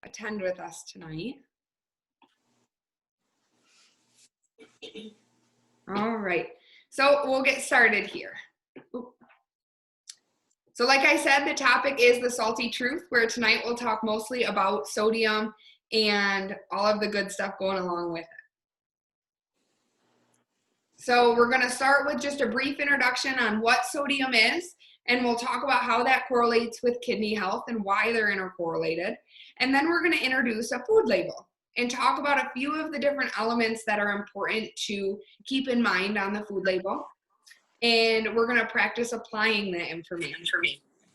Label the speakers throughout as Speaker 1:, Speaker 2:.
Speaker 1: attend with us tonight. All right, so we'll get started here. So like I said, the topic is the salty truth, where tonight we'll talk mostly about sodium and all of the good stuff going along with it. So we're going to start with just a brief introduction on what sodium is, and we'll talk about how that correlates with kidney health and why they're intercorrelated. And then we're going to introduce a food label and talk about a few of the different elements that are important to keep in mind on the food label. And we're going to practice applying that information.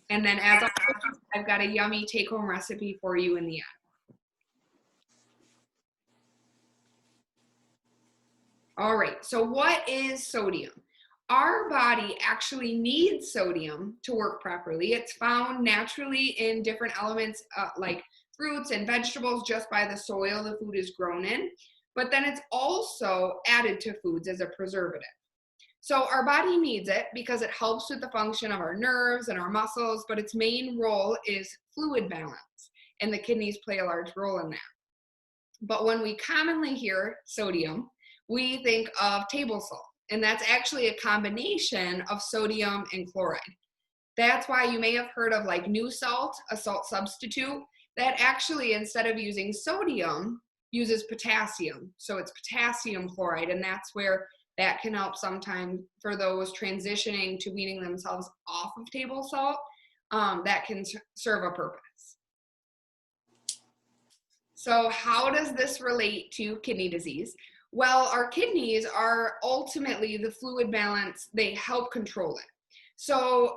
Speaker 1: And then as always, I've got a yummy take-home recipe for you in the end. All right, so what is sodium? Our body actually needs sodium to work properly. It's found naturally in different elements like fruits and vegetables just by the soil the food is grown in, but then it's also added to foods as a preservative. So our body needs it because it helps with the function of our nerves and our muscles, but its main role is fluid balance, and the kidneys play a large role in that. But when we commonly hear sodium, we think of table salt, and that's actually a combination of sodium and chloride. That's why you may have heard of like new salt, a salt substitute, that actually instead of using sodium, uses potassium. So it's potassium chloride, and that's where that can help sometimes for those transitioning to weaning themselves off of table salt. That can serve a purpose. So how does this relate to kidney disease? Well, our kidneys are ultimately the fluid balance. They help control it. So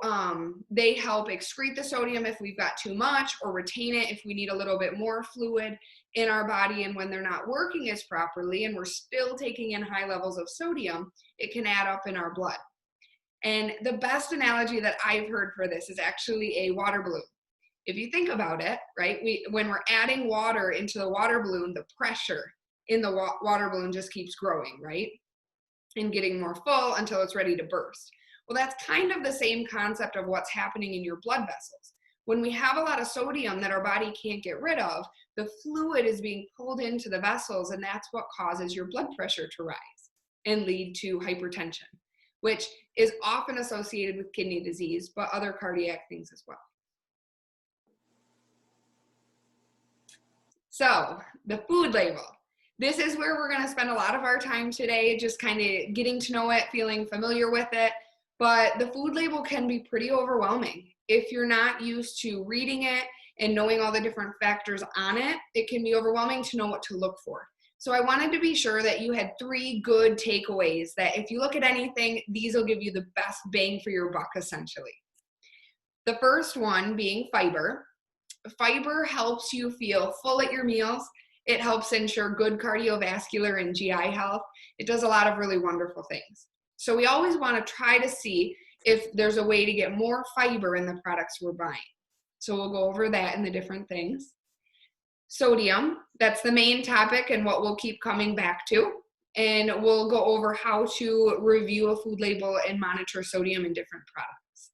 Speaker 1: they help excrete the sodium if we've got too much, or retain it if we need a little bit more fluid in our body. And when they're not working as properly and we're still taking in high levels of sodium, it can add up in our blood. And the best analogy that I've heard for this is actually a water balloon. If you think about it, right, when we're adding water into the water balloon, the pressure in the water balloon just keeps growing, right, and getting more full until it's ready to burst. Well, that's kind of the same concept of what's happening in your blood vessels. When we have a lot of sodium that our body can't get rid of, the fluid is being pulled into the vessels, and that's what causes your blood pressure to rise and lead to hypertension, which is often associated with kidney disease, but other cardiac things as well. So the food label. This is where we're going to spend a lot of our time today, just kind of getting to know it, feeling familiar with it. But the food label can be pretty overwhelming. If you're not used to reading it and knowing all the different factors on it, it can be overwhelming to know what to look for. So I wanted to be sure that you had 3 good takeaways that if you look at anything, these will give you the best bang for your buck, essentially. The first one being fiber. Fiber helps you feel full at your meals. It helps ensure good cardiovascular and GI health. It does a lot of really wonderful things. So we always want to try to see if there's a way to get more fiber in the products we're buying. So we'll go over that and the different things. Sodium, that's the main topic and what we'll keep coming back to. And we'll go over how to review a food label and monitor sodium in different products.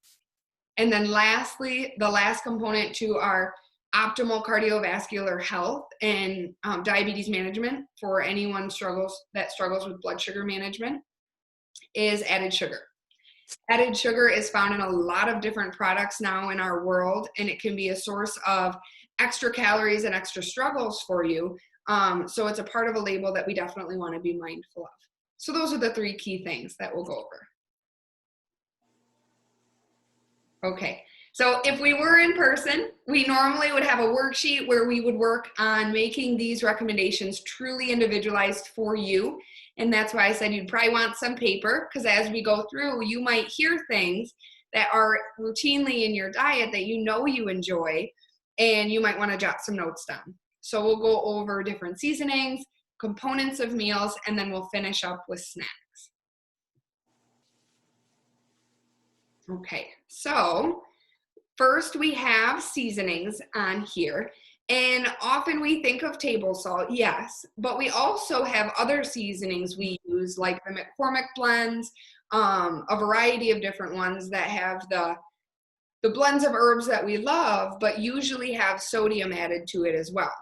Speaker 1: And then lastly, the last component to our optimal cardiovascular health and diabetes management for anyone that struggles with blood sugar management is added sugar. Added sugar is found in a lot of different products now in our world, and it can be a source of extra calories and extra struggles for you. So it's a part of a label that we definitely want to be mindful of. So those are the 3 key things that we'll go over. Okay, so if we were in person, we normally would have a worksheet where we would work on making these recommendations truly individualized for you. And that's why I said you'd probably want some paper, because as we go through, you might hear things that are routinely in your diet that you know you enjoy, and you might want to jot some notes down. So we'll go over different seasonings, components of meals, and then we'll finish up with snacks. Okay, so first we have seasonings on here. And often we think of table salt, yes, but we also have other seasonings we use, like the McCormick blends, a variety of different ones that have the blends of herbs that we love, but usually have sodium added to it as well.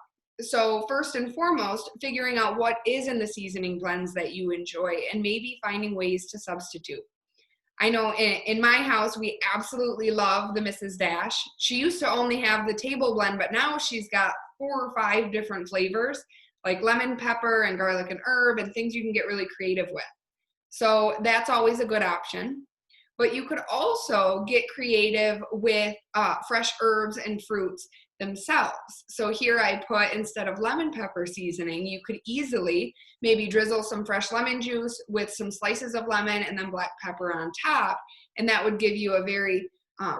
Speaker 1: So first and foremost, figuring out what is in the seasoning blends that you enjoy and maybe finding ways to substitute. I know in my house, we absolutely love the Mrs. Dash. She used to only have the table blend, but now she's got 4 or 5 different flavors, like lemon pepper and garlic and herb and things you can get really creative with. So that's always a good option. But you could also get creative with fresh herbs and fruits themselves. So here I put, instead of lemon pepper seasoning, you could easily maybe drizzle some fresh lemon juice with some slices of lemon and then black pepper on top. And that would give you a very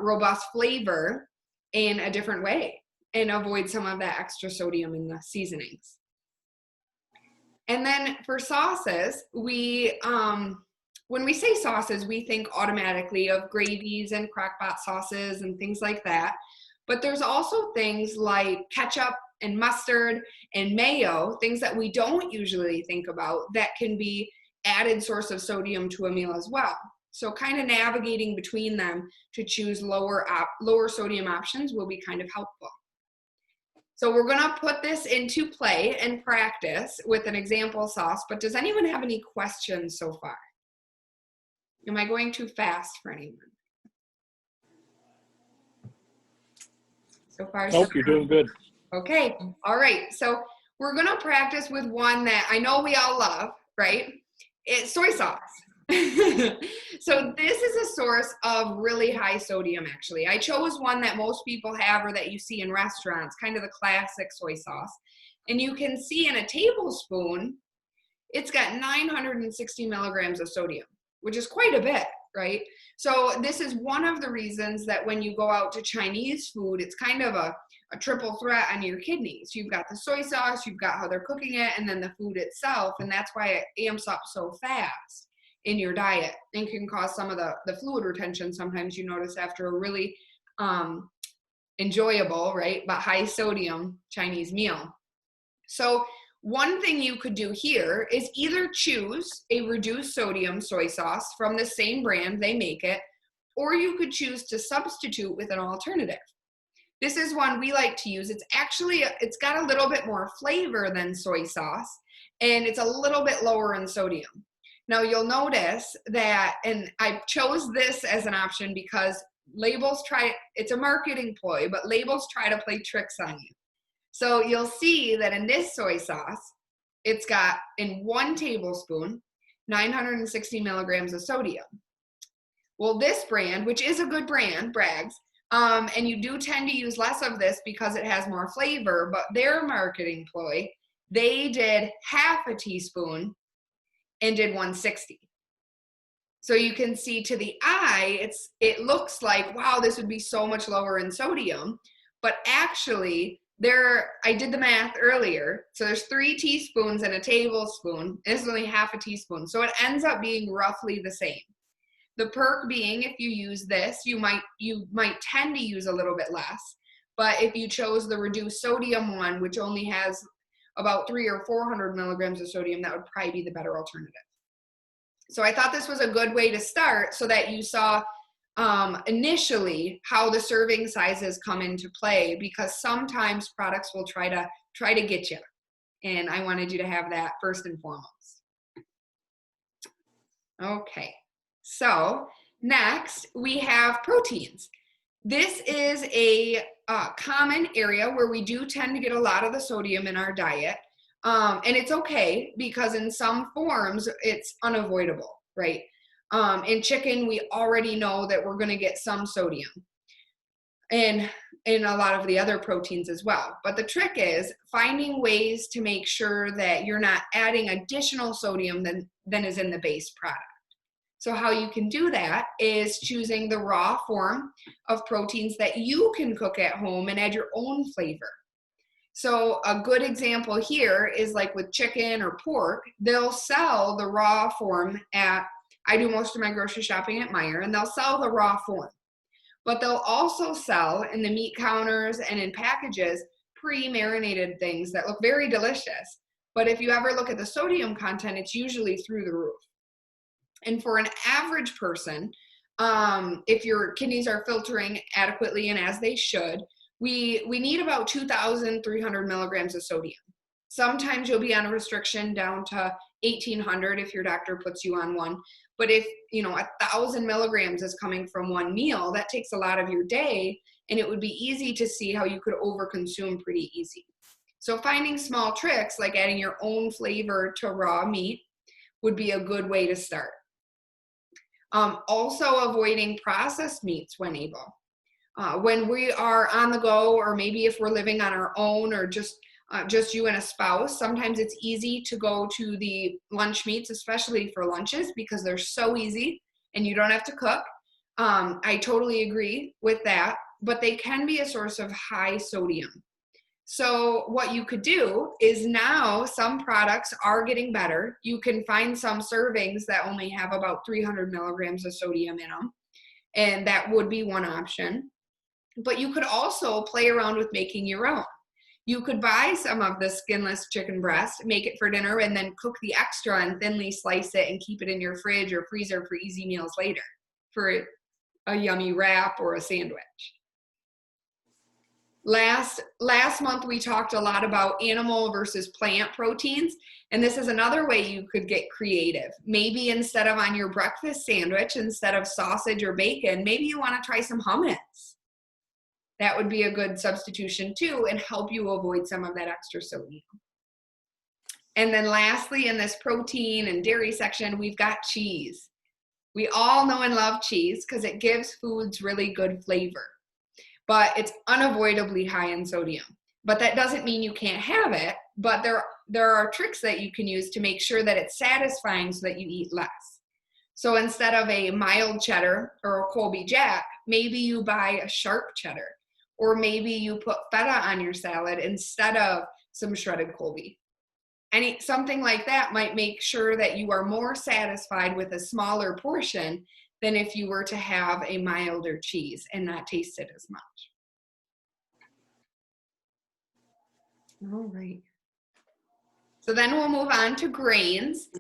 Speaker 1: robust flavor in a different way and avoid some of that extra sodium in the seasonings. And then for sauces, when we say sauces, we think automatically of gravies and crock-pot sauces and things like that. But there's also things like ketchup and mustard and mayo, things that we don't usually think about that can be added source of sodium to a meal as well. So kind of navigating between them to choose lower sodium options will be kind of helpful. So we're gonna put this into play and practice with an example sauce, but does anyone have any questions so far? Am I going too fast for anyone? So far,
Speaker 2: nope, you're doing good.
Speaker 1: Okay, all right. So we're gonna practice with one that I know we all love, right? It's soy sauce. So this is a source of really high sodium, actually. I chose one that most people have or that you see in restaurants, kind of the classic soy sauce. And you can see in a tablespoon, it's got 960 milligrams of sodium, which is quite a bit, right? So this is one of the reasons that when you go out to Chinese food, it's kind of a triple threat on your kidneys. You've got the soy sauce, you've got how they're cooking it, and then the food itself, and that's why it amps up so fast in your diet and can cause some of the fluid retention sometimes you notice after a really enjoyable, right, but high sodium Chinese meal. So one thing you could do here is either choose a reduced sodium soy sauce from the same brand, they make it, or you could choose to substitute with an alternative. This is one we like to use. It's got a little bit more flavor than soy sauce, and it's a little bit lower in sodium. Now you'll notice that, and I chose this as an option because it's a marketing ploy, but labels try to play tricks on you. So you'll see that in this soy sauce, it's got in 1 tablespoon, 960 milligrams of sodium. Well, this brand, which is a good brand, Bragg's, and you do tend to use less of this because it has more flavor, but their marketing ploy, they did half a teaspoon and did 160. So you can see to the eye, it looks like, wow, this would be so much lower in sodium, but actually, I did the math earlier. So there's 3 teaspoons and a tablespoon. This is only half a teaspoon. So it ends up being roughly the same. The perk being, if you use this, you might tend to use a little bit less. But if you chose the reduced sodium one, which only has about 300 or 400 milligrams of sodium, that would probably be the better alternative. So I thought this was a good way to start so that you saw initially how the serving sizes come into play, because sometimes products will try to get you, and I wanted you to have that first and foremost. Okay, so next we have proteins. This is a common area where we do tend to get a lot of the sodium in our diet, and it's okay because in some forms it's unavoidable, right? In chicken, we already know that we're going to get some sodium, and in a lot of the other proteins as well. But the trick is finding ways to make sure that you're not adding additional sodium than is in the base product. So how you can do that is choosing the raw form of proteins that you can cook at home and add your own flavor. So a good example here is like with chicken or pork, they'll sell the raw form I do most of my grocery shopping at Meijer, and they'll sell the raw form. But they'll also sell in the meat counters and in packages pre-marinated things that look very delicious. But if you ever look at the sodium content, it's usually through the roof. And for an average person, if your kidneys are filtering adequately and as they should, we need about 2,300 milligrams of sodium. Sometimes you'll be on a restriction down to 1,800 if your doctor puts you on one. But if, 1,000 milligrams is coming from one meal, that takes a lot of your day, and it would be easy to see how you could overconsume pretty easy. So finding small tricks like adding your own flavor to raw meat would be a good way to start. Also avoiding processed meats when able. When we are on the go, or maybe if we're living on our own, or just you and a spouse, sometimes it's easy to go to the lunch meats, especially for lunches, because they're so easy and you don't have to cook. I totally agree with that, but they can be a source of high sodium. So what you could do is, now some products are getting better. You can find some servings that only have about 300 milligrams of sodium in them, and that would be one option. But you could also play around with making your own. You could buy some of the skinless chicken breast, make it for dinner, and then cook the extra and thinly slice it and keep it in your fridge or freezer for easy meals later for a yummy wrap or a sandwich. Last month, we talked a lot about animal versus plant proteins, and this is another way you could get creative. Maybe instead of on your breakfast sandwich, instead of sausage or bacon, maybe you want to try some hummus. That would be a good substitution too, and help you avoid some of that extra sodium. And then lastly, in this protein and dairy section, we've got cheese. We all know and love cheese because it gives foods really good flavor, but it's unavoidably high in sodium. But that doesn't mean you can't have it, but there are tricks that you can use to make sure that it's satisfying so that you eat less. So instead of a mild cheddar or a Colby Jack, maybe you buy a sharp cheddar, or maybe you put feta on your salad instead of some shredded Colby. Something like that might make sure that you are more satisfied with a smaller portion than if you were to have a milder cheese and not taste it as much. All right. So then we'll move on to grains.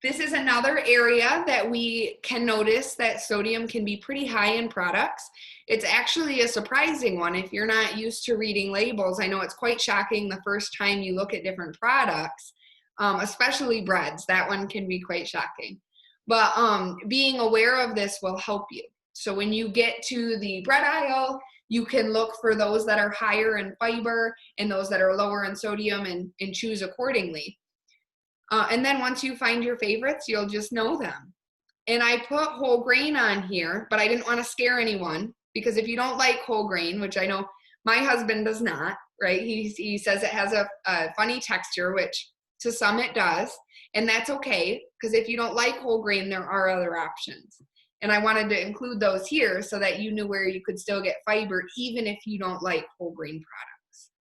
Speaker 1: This is another area that we can notice that sodium can be pretty high in products. It's actually a surprising one if you're not used to reading labels. I know it's quite shocking the first time you look at different products, especially breads. That one can be quite shocking. But being aware of this will help you. So when you get to the bread aisle, you can look for those that are higher in fiber and those that are lower in sodium, and choose accordingly. And then once you find your favorites, you'll just know them. And I put whole grain on here, but I didn't want to scare anyone, because if you don't like whole grain, which I know my husband does not, right? He says it has a funny texture, which to some it does. And that's okay, because if you don't like whole grain, there are other options. And I wanted to include those here so that you knew where you could still get fiber, even if you don't like whole grain products.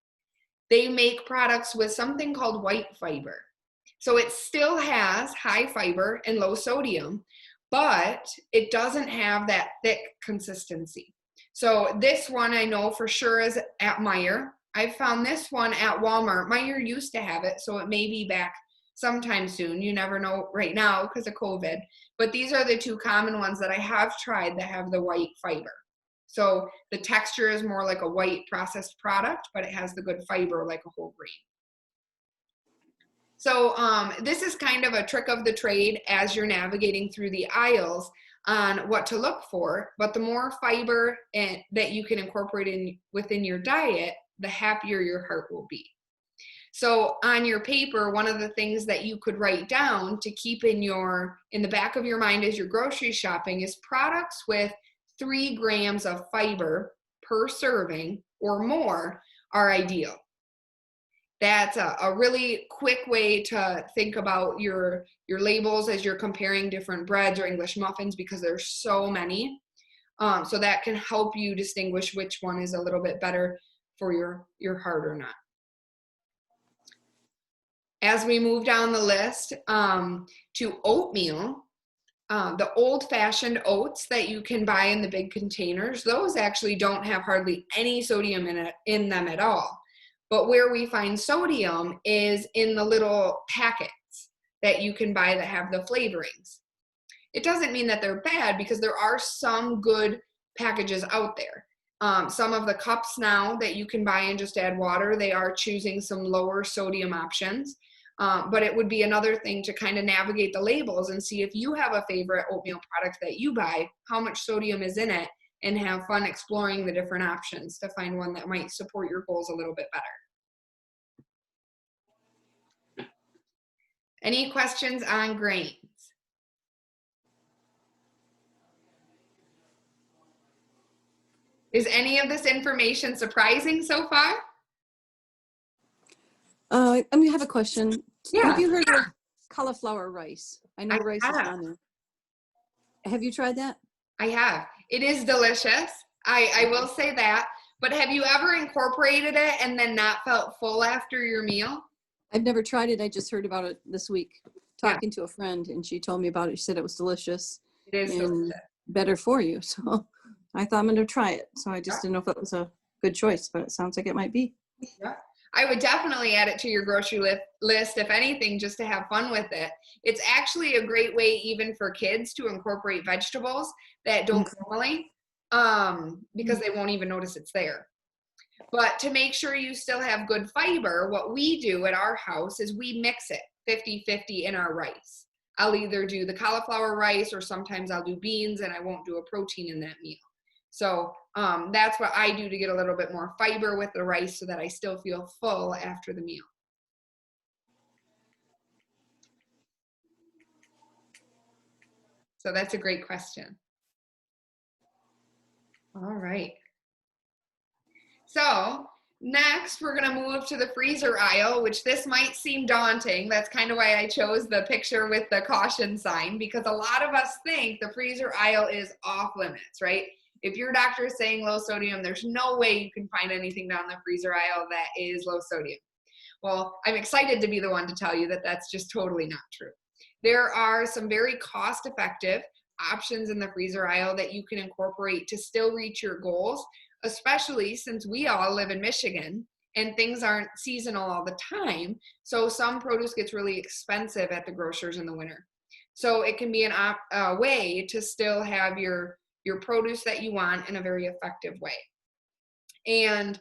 Speaker 1: They make products with something called white fiber. So it still has high fiber and low sodium, but it doesn't have that thick consistency. So this one I know for sure is at Meijer. I found this one at Walmart. Meijer used to have it, so it may be back sometime soon. You never know right now because of COVID. But these are the two common ones that I have tried that have the white fiber. So the texture is more like a white processed product, but it has the good fiber like a whole grain. So this is kind of a trick of the trade as you're navigating through the aisles on what to look for. But the more fiber that you can incorporate within your diet, the happier your heart will be. So on your paper, one of the things that you could write down to keep in the back of your mind as you're grocery shopping is products with 3 grams of fiber per serving or more are ideal. That's a really quick way to think about your labels as you're comparing different breads or English muffins, because there's so many. So that can help you distinguish which one is a little bit better for your heart or not. As we move down the list to oatmeal, the old-fashioned oats that you can buy in the big containers, those actually don't have hardly any sodium in them at all. But where we find sodium is in the little packets that you can buy that have the flavorings. It doesn't mean that they're bad, because there are some good packages out there. Some of the cups now that you can buy and just add water, they are choosing some lower sodium options. But it would be another thing to kind of navigate the labels and see if you have a favorite oatmeal product that you buy, how much sodium is in it, and have fun exploring the different options to find one that might support your goals a little bit better. Any questions on grains? Is any of this information surprising so far?
Speaker 2: I have a question.
Speaker 1: Yeah.
Speaker 2: Have you heard of cauliflower rice? I know rice is
Speaker 1: have.
Speaker 2: on there. Have you tried that?
Speaker 1: I have. It is delicious. I will say that. But have you ever incorporated it and then not felt full after your meal?
Speaker 2: I've never tried it. I just heard about it this week talking to a friend, and she told me about it. She said it was delicious.
Speaker 1: It is
Speaker 2: and
Speaker 1: delicious.
Speaker 2: Better for you. So I thought I'm going to try it. So I just didn't know if it was a good choice, but it sounds like it might be.
Speaker 1: Yeah. I would definitely add it to your grocery list, if anything, just to have fun with it. It's actually a great way even for kids to incorporate vegetables that don't normally, because they won't even notice it's there. But to make sure you still have good fiber, what we do at our house is we mix it 50-50 in our rice. I'll either do the cauliflower rice or sometimes I'll do beans, and I won't do a protein in that meal. So that's what I do to get a little bit more fiber with the rice so that I still feel full after the meal. So that's a great question. All right. So next, we're going to move to the freezer aisle, which this might seem daunting. That's kind of why I chose the picture with the caution sign, because a lot of us think the freezer aisle is off limits, right? If your doctor is saying low sodium, there's no way you can find anything down the freezer aisle that is low sodium. Well, I'm excited to be the one to tell you that that's just totally not true. There are some very cost-effective options in the freezer aisle that you can incorporate to still reach your goals, especially since we all live in Michigan and things aren't seasonal all the time. So some produce gets really expensive at the grocers in the winter. So it can be a way to still have your produce that you want in a very effective way. And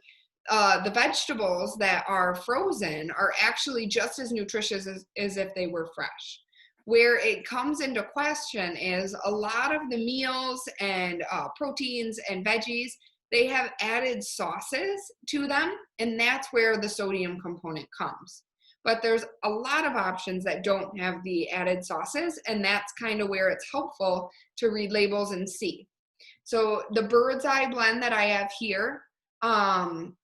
Speaker 1: the vegetables that are frozen are actually just as nutritious as if they were fresh. Where it comes into question is a lot of the meals and proteins and veggies, they have added sauces to them, and that's where the sodium component comes. But there's a lot of options that don't have the added sauces, and that's kind of where it's helpful to read labels and see. So the Bird's Eye blend that I have here,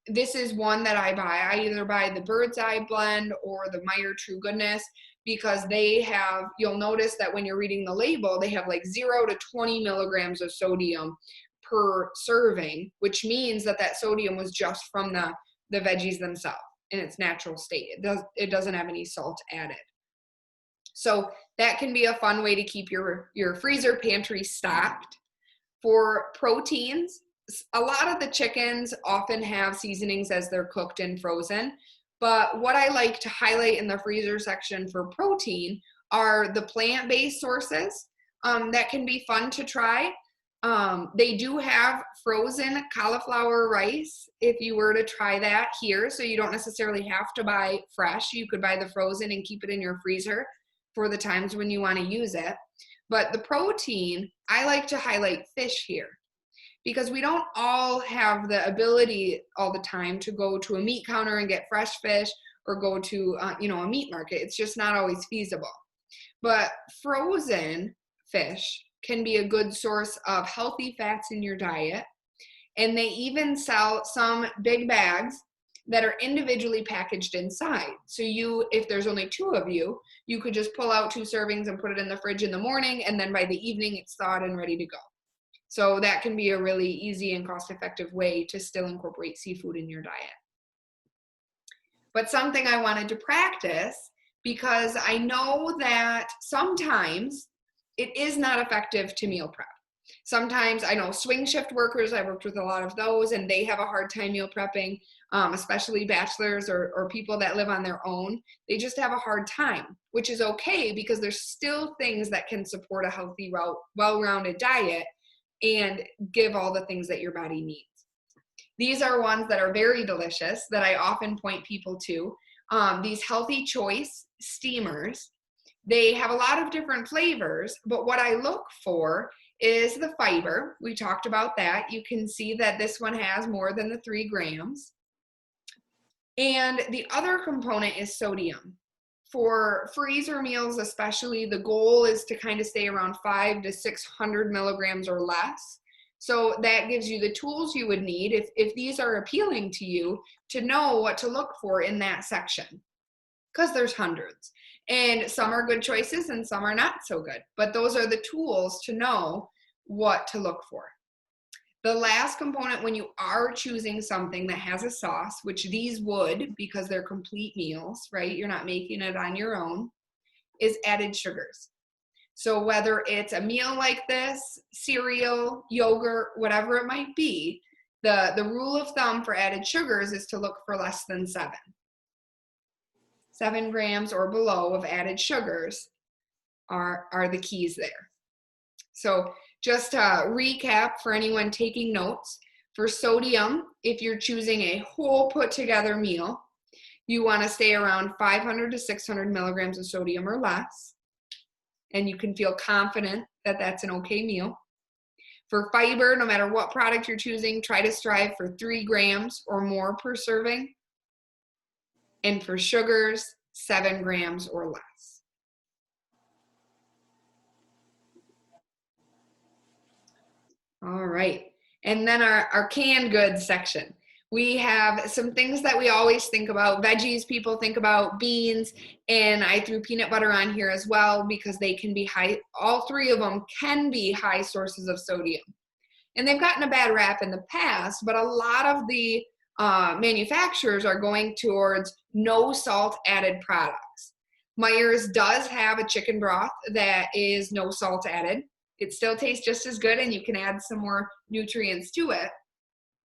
Speaker 1: this is one that I buy. I either buy the Bird's Eye blend or the Meyer True Goodness, because they have, you'll notice that when you're reading the label, they have like 0 to 20 milligrams of sodium per serving, which means that that sodium was just from the veggies themselves in its natural state. It doesn't have any salt added. So that can be a fun way to keep your freezer pantry stocked. For proteins, a lot of the chickens often have seasonings as they're cooked and frozen. But what I like to highlight in the freezer section for protein are the plant-based sources that can be fun to try. They do have frozen cauliflower rice if you were to try that here. So you don't necessarily have to buy fresh. You could buy the frozen and keep it in your freezer for the times when you want to use it. But the protein, I like to highlight fish here, because we don't all have the ability all the time to go to a meat counter and get fresh fish or go to a meat market. It's just not always feasible. But frozen fish can be a good source of healthy fats in your diet. And they even sell some big bags that are individually packaged inside. So if there's only 2 of you, you could just pull out 2 servings and put it in the fridge in the morning, and then by the evening it's thawed and ready to go. So that can be a really easy and cost-effective way to still incorporate seafood in your diet. But something I wanted to practice, because I know that sometimes it is not effective to meal prep. Sometimes I know swing shift workers, I've worked with a lot of those, and they have a hard time meal prepping, especially bachelors or people that live on their own. They just have a hard time, which is okay, because there's still things that can support a healthy, well-rounded diet and give all the things that your body needs. These are ones that are very delicious that I often point people to. These Healthy Choice steamers. They have a lot of different flavors, but what I look for is the fiber. We talked about that. You can see that this one has more than the 3 grams. And the other component is sodium. For freezer meals especially, the goal is to kind of stay around 500 to 600 milligrams or less. So that gives you the tools you would need if these are appealing to you to know what to look for in that section, because there's hundreds. And some are good choices and some are not so good. But those are the tools to know what to look for. The last component when you are choosing something that has a sauce, which these would because they're complete meals, right? You're not making it on your own, is added sugars. So whether it's a meal like this, cereal, yogurt, whatever it might be, the rule of thumb for added sugars is to look for less than 7. 7 grams or below of added sugars are the keys there. So just to recap for anyone taking notes, for sodium, if you're choosing a whole put together meal, you want to stay around 500 to 600 milligrams of sodium or less, and you can feel confident that that's an okay meal. For fiber, no matter what product you're choosing, try to strive for 3 grams or more per serving. And for sugars, 7 grams or less. All right, and then our canned goods section. We have some things that we always think about. Veggies, people think about, beans, and I threw peanut butter on here as well because they can be high. All 3 of them can be high sources of sodium. And they've gotten a bad rap in the past, but a lot of the manufacturers are going towards no salt added products. Meijer's does have a chicken broth that is no salt added. It still tastes just as good and you can add some more nutrients to it,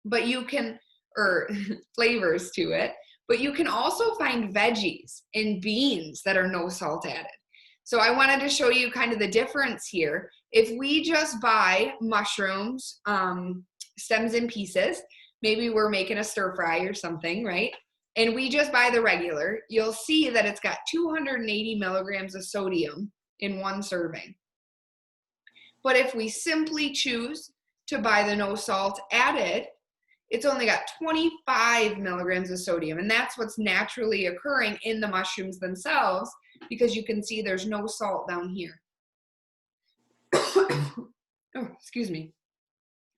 Speaker 1: but you can, or flavors to it, but you can also find veggies and beans that are no salt added. So I wanted to show you kind of the difference here. If we just buy mushrooms, stems and pieces, maybe we're making a stir fry or something, right? And we just buy the regular, you'll see that it's got 280 milligrams of sodium in one serving. But if we simply choose to buy the no salt added, it's only got 25 milligrams of sodium. And that's what's naturally occurring in the mushrooms themselves, because you can see there's no salt down here. Oh, excuse me.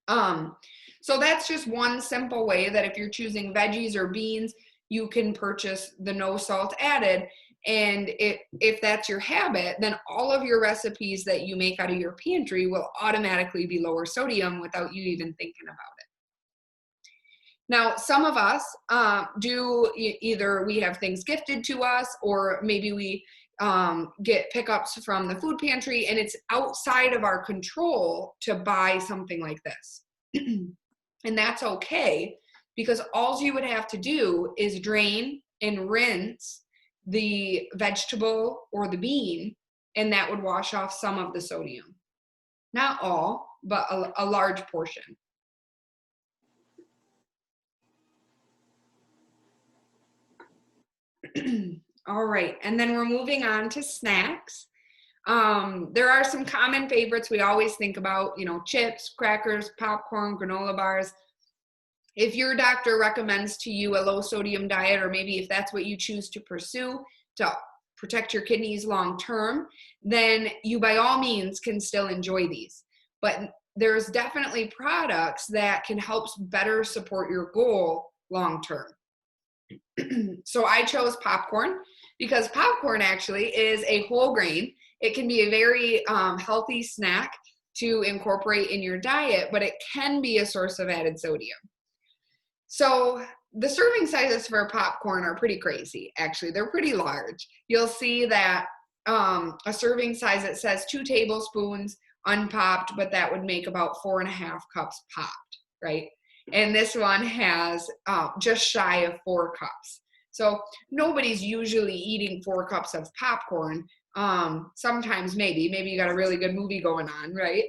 Speaker 1: So that's just one simple way that if you're choosing veggies or beans, you can purchase the no salt added. And if that's your habit, then all of your recipes that you make out of your pantry will automatically be lower sodium without you even thinking about it. Now, some of us do either we have things gifted to us, or maybe we get pickups from the food pantry, and it's outside of our control to buy something like this. And that's okay, because all you would have to do is drain and rinse the vegetable or the bean, and that would wash off some of the sodium. Not all, but a large portion. All right, and then we're moving on to snacks. There are some common favorites we always think about, chips, crackers, popcorn, granola bars. If your doctor recommends to you a low sodium diet, or maybe if that's what you choose to pursue to protect your kidneys long term, then you by all means can still enjoy these. But there's definitely products that can help better support your goal long term. So I chose popcorn because popcorn actually is a whole grain. It can be a very healthy snack to incorporate in your diet, but it can be a source of added sodium. So the serving sizes for popcorn are pretty crazy, actually. They're pretty large. You'll see that a serving size that says 2 tablespoons unpopped, but that would make about 4.5 cups popped, right? And this one has just shy of 4 cups. So nobody's usually eating 4 cups of popcorn, Sometimes maybe you got a really good movie going on, right?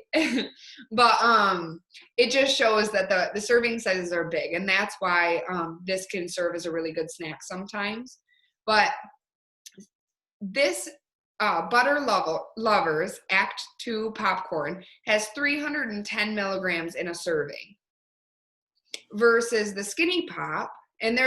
Speaker 1: But it just shows that the serving sizes are big, and that's why this can serve as a really good snack sometimes. But this Butter Lovers Act 2 popcorn has 310 milligrams in a serving versus the Skinny Pop, and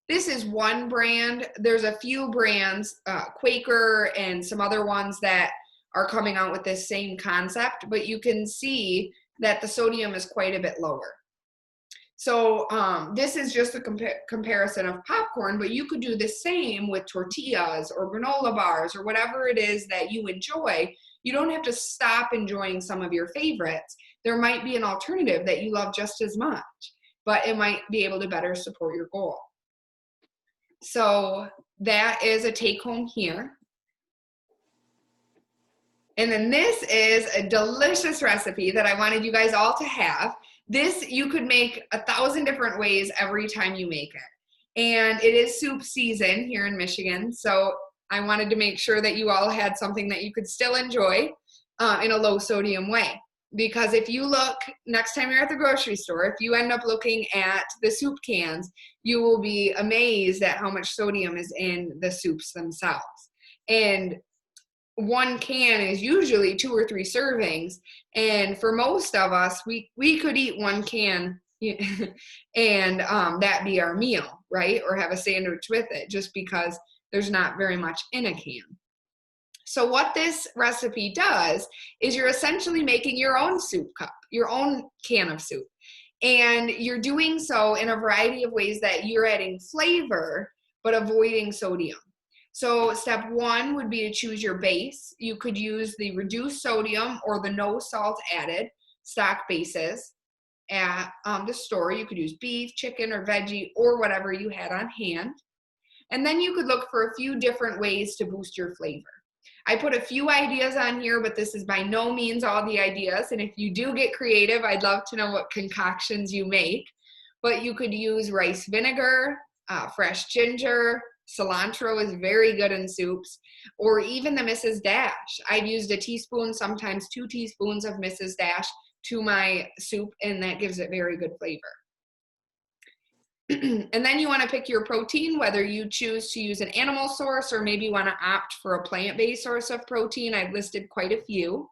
Speaker 1: this is one brand. There's a few brands, Quaker and some other ones that are coming out with this same concept, but you can see that the sodium is quite a bit lower. So this is just a comparison of popcorn, but you could do the same with tortillas or granola bars or whatever it is that you enjoy. You don't have to stop enjoying some of your favorites. There might be an alternative that you love just as much, but it might be able to better support your goal. So that is a take home here. And then this is a delicious recipe that I wanted you guys all to have. This you could make 1,000 different ways every time you make it. And it is soup season here in Michigan, so I wanted to make sure that you all had something that you could still enjoy in a low sodium way. Because if you look, next time you're at the grocery store, if you end up looking at the soup cans, you will be amazed at how much sodium is in the soups themselves. And one can is usually 2 or 3 servings. And for most of us, we could eat one can and that be our meal, right? Or have a sandwich with it, just because there's not very much in a can. So what this recipe does is you're essentially making your own soup cup, your own can of soup. And you're doing so in a variety of ways that you're adding flavor, but avoiding sodium. So step 1 would be to choose your base. You could use the reduced sodium or the no salt added stock bases at the store. You could use beef, chicken, or veggie, or whatever you had on hand. And then you could look for a few different ways to boost your flavor. I put a few ideas on here, but this is by no means all the ideas. And if you do get creative, I'd love to know what concoctions you make. But you could use rice vinegar, fresh ginger, cilantro is very good in soups, or even the Mrs. Dash. I've used a teaspoon, sometimes 2 teaspoons of Mrs. Dash to my soup, and that gives it very good flavor. And then you want to pick your protein, whether you choose to use an animal source or maybe want to opt for a plant-based source of protein. I've listed quite a few.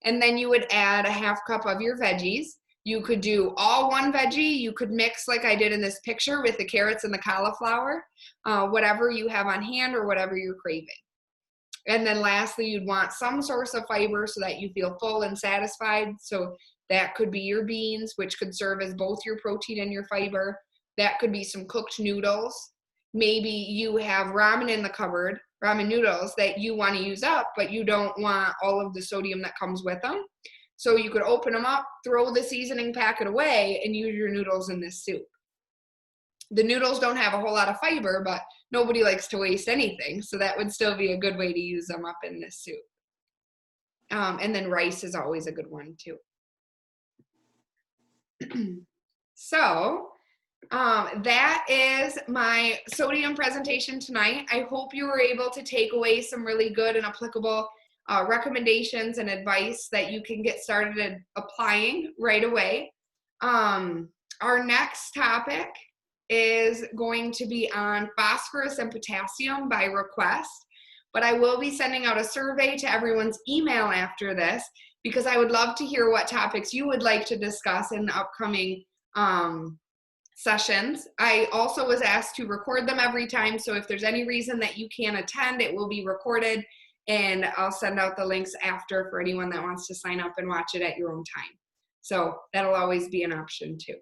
Speaker 1: And then you would add a ½ cup of your veggies. You could do all one veggie. You could mix like I did in this picture with the carrots and the cauliflower, whatever you have on hand or whatever you're craving. And then lastly, you'd want some source of fiber so that you feel full and satisfied. So that could be your beans, which could serve as both your protein and your fiber. That could be some cooked noodles. Maybe you have ramen in the cupboard, ramen noodles that you want to use up, but you don't want all of the sodium that comes with them. So you could open them up, throw the seasoning packet away, and use your noodles in this soup. The noodles don't have a whole lot of fiber, but nobody likes to waste anything. So that would still be a good way to use them up in this soup. And then rice is always a good one too. So that is my sodium presentation tonight. I hope you were able to take away some really good and applicable recommendations and advice that you can get started at applying right away. Our next topic is going to be on phosphorus and potassium by request, but I will be sending out a survey to everyone's email after this because I would love to hear what topics you would like to discuss in the upcoming sessions. I also was asked to record them every time, so if there's any reason that you can't attend, it will be recorded, and I'll send out the links after for anyone that wants to sign up and watch it at your own time. So that'll always be an option too.